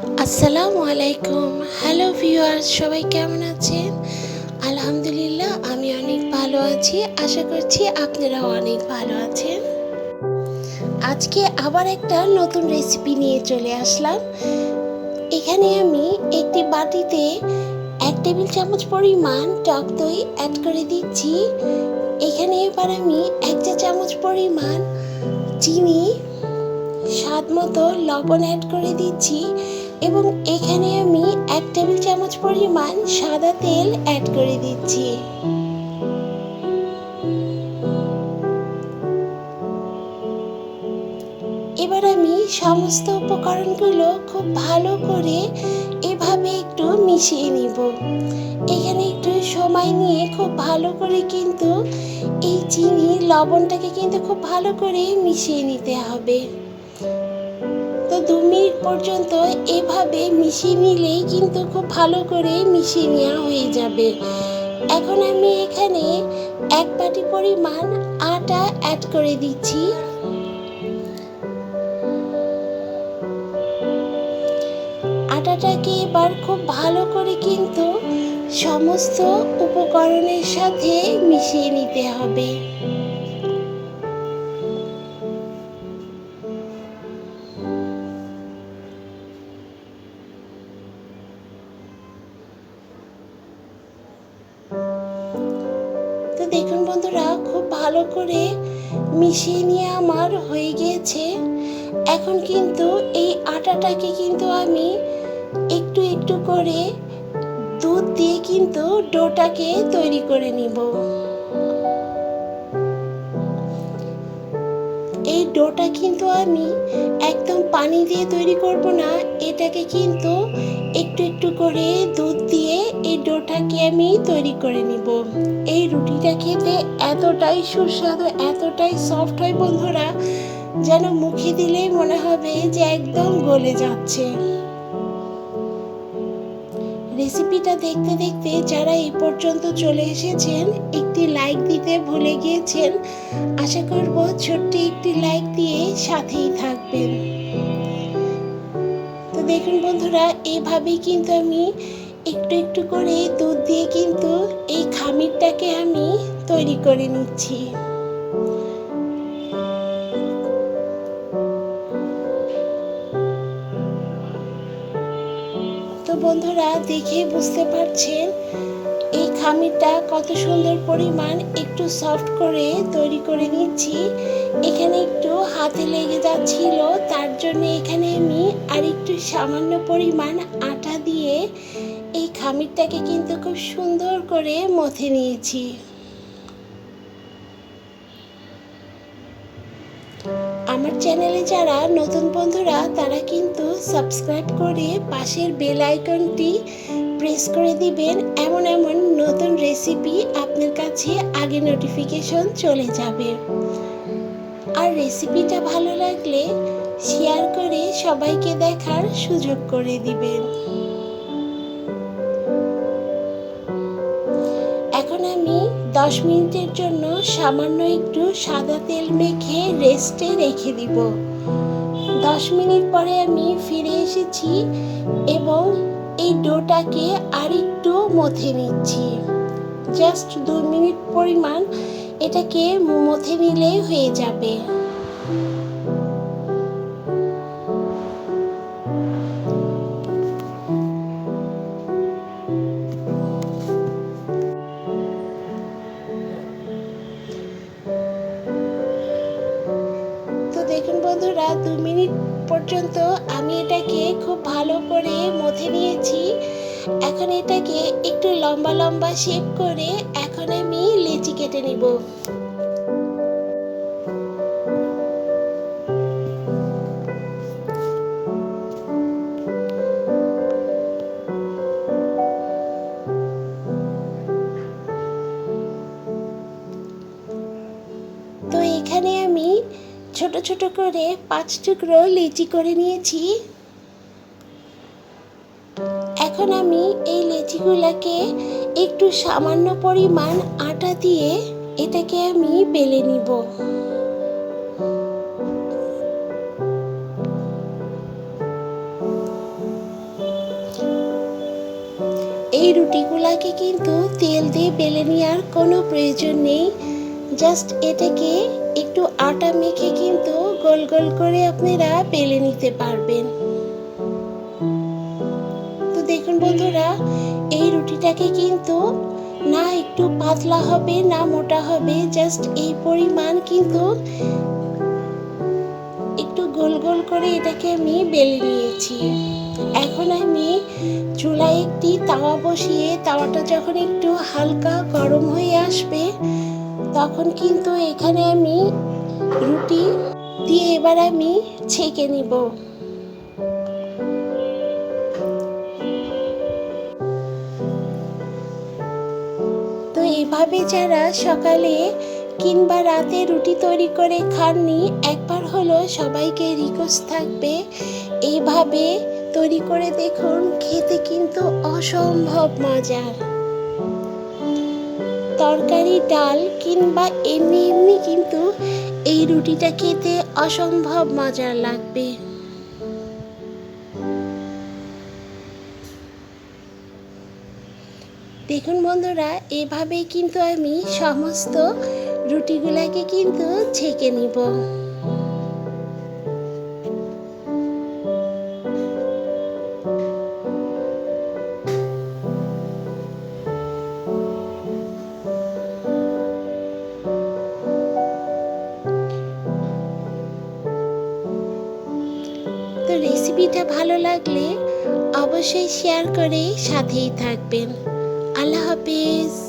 আসসালামু আলাইকুম। Hello viewers, সবাই কেমন আছেন? আলহামদুলিল্লাহ আমি অনেক ভালো আছি। আশা করছি আপনারাও অনেক ভালো আছেন। আজকে আবার একটা নতুন রেসিপি নিয়ে চলে আসলাম। এখানে আমি একটি বাটিতে 1 টেবিল চামচ পরিমাণ টক দই অ্যাড করে দিচ্ছি। এখানে এবার আমি 1 চা চামচ পরিমাণ চিনি, স্বাদ মতো লবণ অ্যাড করে দিচ্ছি এবং এখানে আমি 1 টেবিল চামচ পরিমাণ সাদা তেল অ্যাড করে দিচ্ছি। এবার আমি সমস্ত উপকরণগুলো খুব ভালো করে এভাবে একটু মিশিয়ে নিব। এখানে একটু সময় নিয়ে খুব ভালো করে কিন্তু এই চিনি লবণটাকে কিন্তু খুব ভালো করে মিশিয়ে নিতে হবে। তো 2 মিনিট পর্যন্ত এভাবে মিশিয়ে নিলেই কিন্তু খুব ভালো করে মিশিয়ে নেওয়া হয়ে যাবে। এখন আমি এখানে 1 বাটি পরিমাণ আটা অ্যাড করে দিচ্ছি। আটাটাকে এবার খুব ভালো করে কিন্তু সমস্ত উপকরণের সাথে মিশিয়ে নিতে হবে। তো দেখুন বন্ধুরা, খুব ভালো করে মিশিয়ে নিয়ে আমার হয়ে গিয়েছে। এখন কিন্তু এই আটাটাকে কিন্তু আমি একটু একটু করে দুধ দিয়ে কিন্তু ডোটাকে তৈরি করে নিব। এই ডোটা কিন্তু আমি একদম পানি দিয়ে তৈরি করব না, এটাকে কিন্তু একটু একটু করে দুধ দিয়ে এই ডোটাকে আমি তৈরি করে নিব। এই রুটিটা খেতে এতটাই সুস্বাদু, এতটাই সফট হয় বন্ধুরা, যেন মুখে দিলেই মনে হবে যে একদম গলে যাচ্ছে। রেসিপিটা দেখতে দেখতে যারা এই পর্যন্ত চলে এসেছেন, একটি লাইক দিতে ভুলে গিয়েছেন। আশা করব ছোট্ট একটি লাইক দিয়ে সাথেই থাকবেন। তো দেখুন বন্ধুরা, এইভাবেই কিন্তু আমি একটু একটু করে দুধ দিয়ে কিন্তু এই খামিরটাকে আমি তৈরি করে নিচ্ছি। তো বন্ধুরা, দেখেই বুঝতে পারছেন এই খামিরটা কত সুন্দর পরিমাণ একটু সফট করে তৈরি করে নিচ্ছি। এখানে একটু হাতে লেগে যাচ্ছিল, তার জন্য এখানে আমি আর একটু সামান্য পরিমাণ আটা দিয়ে এই খামিরটাকে কিন্তু খুব সুন্দর করে মথে নিয়েছি। আমার চ্যানেলে যারা নতুন বন্ধুরা, তারা কিন্তু সাবস্ক্রাইব করে পাশের বেল আইকনটি প্রেস করে দিবেন। এমন এমন নতুন রেসিপি আপনার কাছে আগে নোটিফিকেশন চলে যাবে। আর রেসিপিটা ভালো লাগলে শেয়ার করে সবাইকে দেখার সুযোগ করে দিবেন। এখন আমি 10 মিনিটের জন্য সামান্য একটু সাদা তেল মেখে রেস্টে রেখে দিব। 10 মিনিট পরে আমি ফিরে এসেছি এবং এই ডোটাকে আরেকটু মথে নিচ্ছি। জাস্ট 2 মিনিট পরিমাণ এটাকে মথে নিলেই হয়ে যাবে। তো দেখুন বন্ধুরা, 2 মিনিট পর্যন্ত আমি এটাকে খুব ভালো করে মথে নিয়েছি। এখন এটাকে একটু লম্বা লম্বা শেপ করে এখন আমি লেচি কেটে নিব। তো এখানে আমি ছোট ছোট করে 5 টুকরো লেচি করে নিয়েছি। এখন আমি এই লেচিগুলোকে একটু সামান্য পরিমাণ আটা দিয়ে এটাকে আমি বেলে নিব। এই রুটিগুলাকে কিন্তু তেল দিয়ে বেলে নেওয়ার কোনো প্রয়োজন নেই। জাস্ট এটাকে একটু আটা মেখে কিন্তু গোল গোল করে আপনারা বেলে নিতে পারবেন। তো দেখুন বন্ধুরা, এই রুটিটাকে কিন্তু না একটু পাতলা হবে না মোটা হবে, জাস্ট এই পরিমাণ কিন্তু একটু গোল গোল করে এটাকে আমি বেলে নিয়েছি। এখন আমি চুলায় একটি তাওয়া বসিয়ে, তাওয়াটা যখন একটু হালকা গরম হয়ে আসবে তখন কিন্তু এখানে আমি রুটি দিয়ে এবার আমি ছেঁকে নিব। তো এভাবে যারা সকালে কিংবা রাতে রুটি তৈরি করে খাননি, একবার হলো সবাইকে রিকোয়েস্ট থাকবে এইভাবে তৈরি করে দেখুন, খেতে কিন্তু অসম্ভব মজার। তরকারি, ডাল কিংবা এমনি এমনি কিন্তু এই রুটিটা খেতে অসম্ভব মজার লাগবে। দেখুন বন্ধুরা, এভাবেই কিন্তু আমি সমস্ত রুটিগুলাকে কিন্তু ছেঁকে নিব। তো রেসিপিটা ভালো লাগলে অবশ্যই শেয়ার করে সাথেই থাকবেন। আল্লাহ হাফেজ।